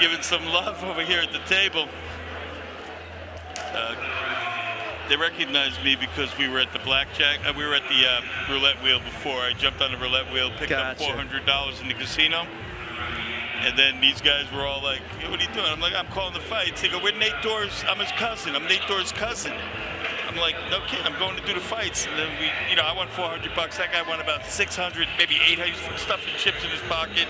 giving some love over here at the table. They recognized me because we were at the blackjack. We were at the roulette wheel before. I jumped on the roulette wheel, picked up $400 in the casino. And then these guys were all like, hey, what are you doing? I'm like, I'm calling the fights. They go, we're Nate Door's, I'm his cousin. I'm Nate Door's cousin. I'm like, no kidding, I'm going to do the fights. And then I won $400. That guy won about 600, maybe 800. He was stuffing chips in his pocket.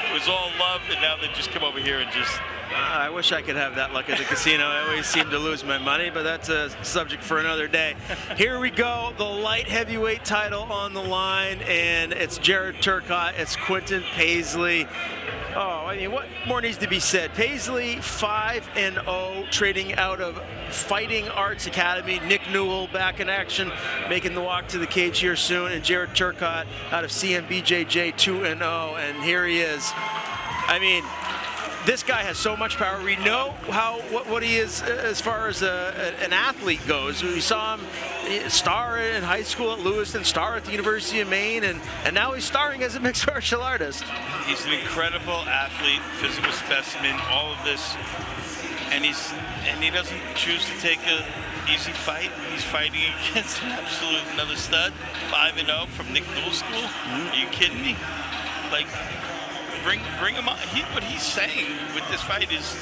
It was all love, and now they just come over here and just... I wish I could have that luck at the casino. I always seem to lose my money, but that's a subject for another day. Here we go, the light heavyweight title on the line, and it's Jared Turcotte, it's Quentin Pasley. Oh, I mean, what more needs to be said? Pasley 5-0, trading out of Fighting Arts Academy. Nick Newell back in action, making the walk to the cage here soon. And Jared Turcotte out of CMBJJ 2-0, and here he is. I mean, this guy has so much power. We know what he is as far as an athlete goes. We saw him star in high school at Lewiston, star at the University of Maine, and now he's starring as a mixed martial artist. He's an incredible athlete, physical specimen, all of this, and he doesn't choose to take an easy fight. He's fighting against an absolute another stud, 5-0 from Nick Newell School. Are you kidding me? Like, bring him on. What he's saying with this fight is,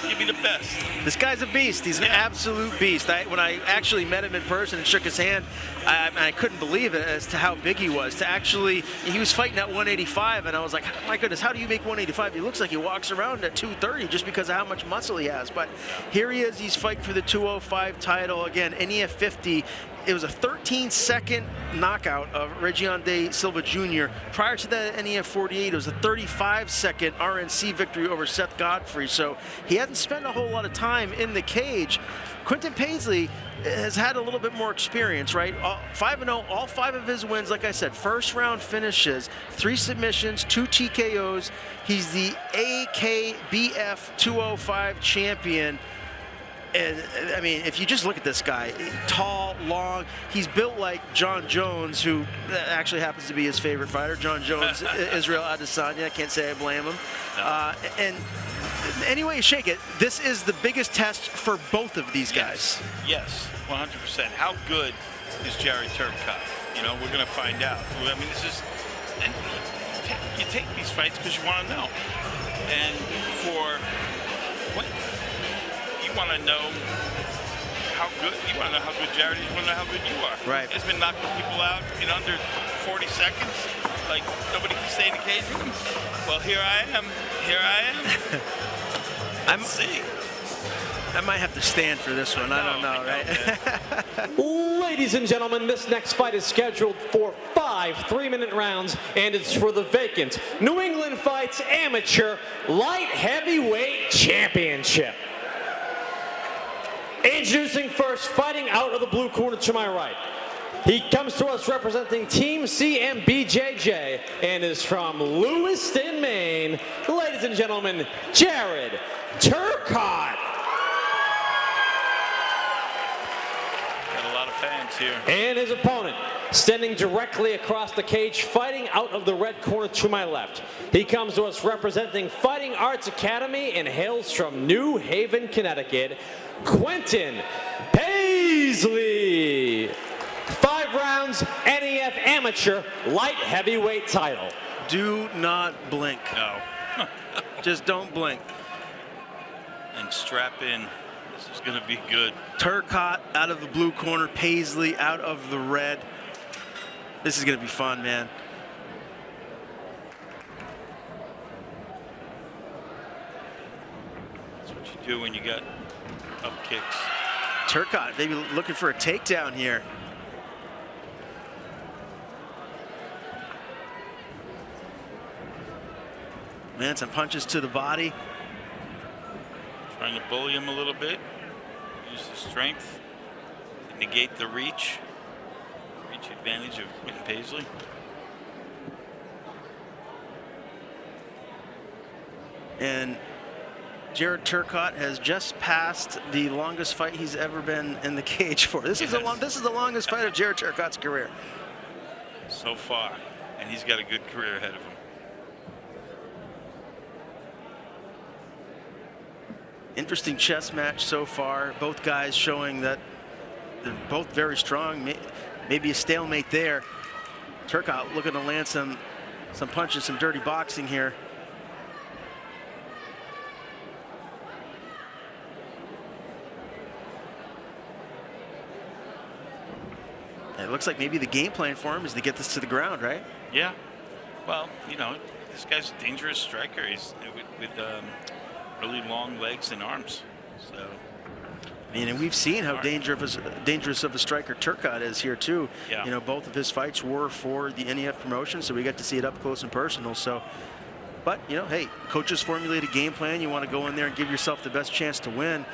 give me the best. This guy's a beast. He's an absolute beast. When I actually met him in person and shook his hand, I couldn't believe it as to how big he was. He was fighting at 185, and I was like, my goodness, how do you make 185? He looks like he walks around at 230 just because of how much muscle he has. But here he is. He's fighting for the 205 title. Again, NEF 50. It was a 13-second knockout of Region de Silva Jr. Prior to that NEF 48, it was a 35-second RNC victory over Seth Godfrey. So he hadn't spent a whole lot of time in the cage. Quentin Pasley has had a little bit more experience, right? 5-0, all 5 of his wins, like I said, first-round finishes, 3 submissions, 2 TKOs. He's the AKBF 205 champion. And, I mean, if you just look at this guy, tall, long, he's built like John Jones, who actually happens to be his favorite fighter, John Jones, Israel Adesanya. I can't say I blame him. No. And any way you shake it, this is the biggest test for both of these guys. Yes, 100%. How good is Jared Turcotte? We're going to find out. I mean, this is, and you take these fights because you want to know. And for what? You want to know how good. You want to know how good Jared is. You want to know how good you are. Right. He's been knocking people out in under 40 seconds. Like nobody can stay in the cage with him. Well, here I am. Let's see. I might have to stand for this one. I don't know, right? Ladies and gentlemen, this next fight is scheduled for 5 3-minute rounds, and it's for the vacant New England Fights Amateur Light Heavyweight Championship. Introducing first, fighting out of the blue corner to my right. He comes to us representing Team CMBJJ and is from Lewiston, Maine. Ladies and gentlemen, Jared Turcotte. Got a lot of fans here. And his opponent, standing directly across the cage, fighting out of the red corner to my left. He comes to us representing Fighting Arts Academy and hails from New Haven, Connecticut, Quentin Pasley. 5 rounds, NEF Amateur Light Heavyweight title. Do not blink. No. Just don't blink. And strap in. This is going to be good. Turcotte out of the blue corner, Pasley out of the red. This is going to be fun, man. That's what you do when you got up kicks. Turcotte maybe looking for a takedown here. Man, some punches to the body. Trying to bully him a little bit. Use the strength to negate the reach. Reach advantage of Quentin Pasley. And Jared Turcotte has just passed the longest fight he's ever been in the cage for. This is the longest fight of Jared Turcotte's career. So far. And he's got a good career ahead of him. Interesting chess match so far. Both guys showing that they're both very strong. Maybe a stalemate there. Turcotte looking to land some punches, some dirty boxing here. It looks like maybe the game plan for him is to get this to the ground, right? Yeah. Well, you know, this guy's a dangerous striker. He's with really long legs and arms. So. I mean, and we've seen how dangerous of a striker Turcotte is here too. Yeah. You know, both of his fights were for the NEF promotion, so we got to see it up close and personal. So, but you know, hey, coaches formulate a game plan. You want to go in there and give yourself the best chance to win.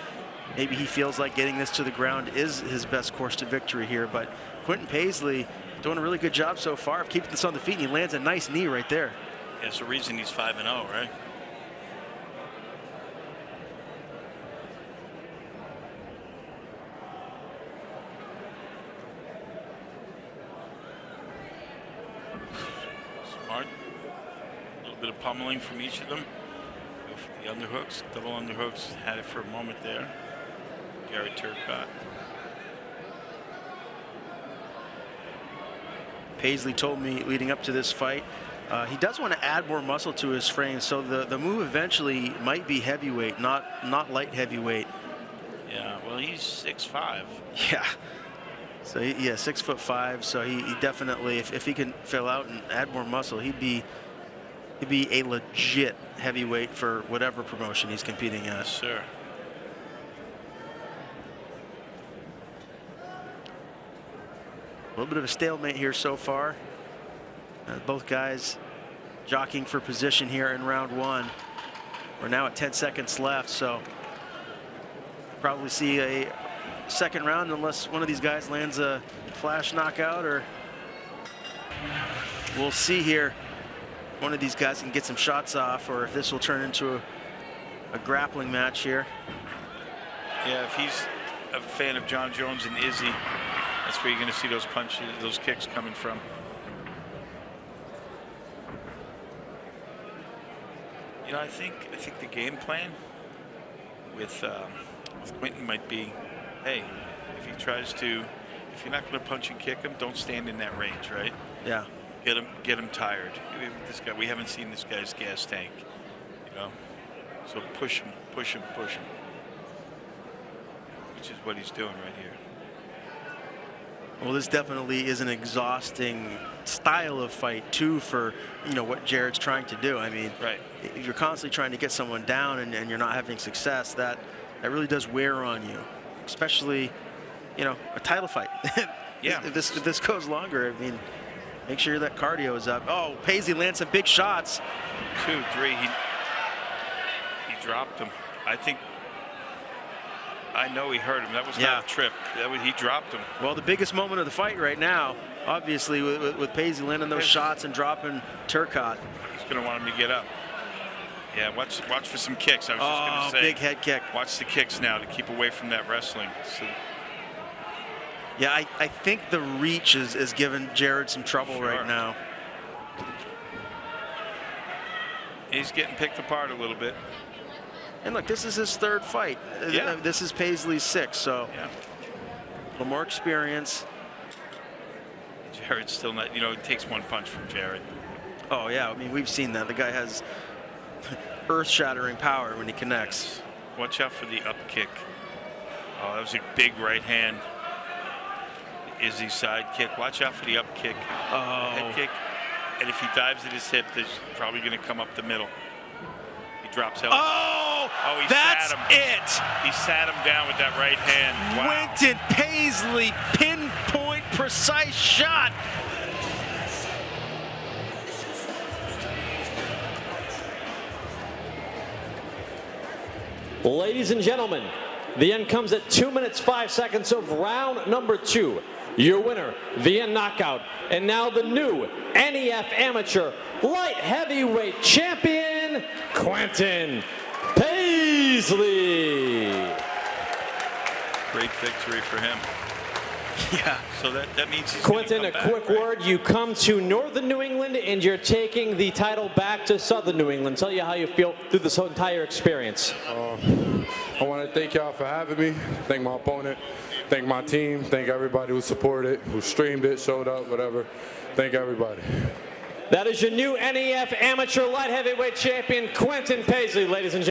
Maybe he feels like getting this to the ground is his best course to victory here. But Quentin Pasley doing a really good job so far of keeping this on the feet, and he lands a nice knee right there. Yeah, it's the reason he's 5-0, right? Smart. A little bit of pummeling from each of them. Go for the underhooks, double underhooks. Had it for a moment there. Jared Turcotte. Pasley told me leading up to this fight, he does want to add more muscle to his frame, so the move eventually might be heavyweight, not light heavyweight. Yeah, well, he's 6'5". Yeah. So yeah, 6'5". So he definitely, if he can fill out and add more muscle, he'd be a legit heavyweight for whatever promotion he's competing at. Yes, sir. A little bit of a stalemate here so far. Both guys jockeying for position here in round one. We're now at 10 seconds left, so probably see a second round unless one of these guys lands a flash knockout, or we'll see here. One of these guys can get some shots off, or if this will turn into a grappling match here. Yeah, if he's a fan of John Jones and Izzy, that's where you're going to see those punches, those kicks coming from. You know, I think the game plan with Quentin might be, hey, if you're not going to punch and kick him, don't stand in that range, right? Yeah. Get him tired. This guy, we haven't seen this guy's gas tank, you know. So push him, which is what he's doing right here. Well, this definitely is an exhausting style of fight too for, you know, what Jared's trying to do. I mean, right. If you're constantly trying to get someone down and you're not having success, that really does wear on you, especially, you know, a title fight. Yeah. If this goes longer, I mean, make sure that cardio is up. Oh, Pasley lands some big shots. 2, 3. He dropped him. I know he hurt him. That was not a trip. He dropped him. Well, the biggest moment of the fight right now, obviously, with Pasley landing those shots and dropping Turcotte. He's going to want him to get up. Yeah, watch for some kicks. I was just going to say. Big head kick. Watch the kicks now to keep away from that wrestling. So, yeah, I think the reach is giving Jared some trouble right now. He's getting picked apart a little bit. And look, this is his third fight. Yeah. This is Pasley's sixth, so yeah. A little more experience. Jared's still not, you know, it takes one punch from Jared. Oh, yeah, I mean, we've seen that. The guy has earth-shattering power when he connects. Watch out for the up kick. Oh, that was a big right hand. Izzy's side kick. Watch out for the up kick. Oh. Head kick. And if he dives at his hip, there's probably going to come up the middle. He drops out. Oh, he that's sat him. it. He sat him down with that right hand. Wow. Quentin Pasley, pinpoint precise shot. Ladies and gentlemen, the end comes at 2 minutes 5 seconds of round number 2. Your winner via knockout, and now the new NEF Amateur Light Heavyweight Champion, Quentin Pasley. Great victory for him. Yeah. So that means he's Quentin, gonna come a back, quick right? word. You come to Northern New England, and you're taking the title back to Southern New England. Tell you how you feel through this whole entire experience. I want to thank y'all for having me. Thank my opponent. Thank my team. Thank everybody who supported it, who streamed it, showed up, whatever. Thank everybody. That is your new NEF Amateur Light Heavyweight Champion, Quentin Pasley, ladies and gentlemen.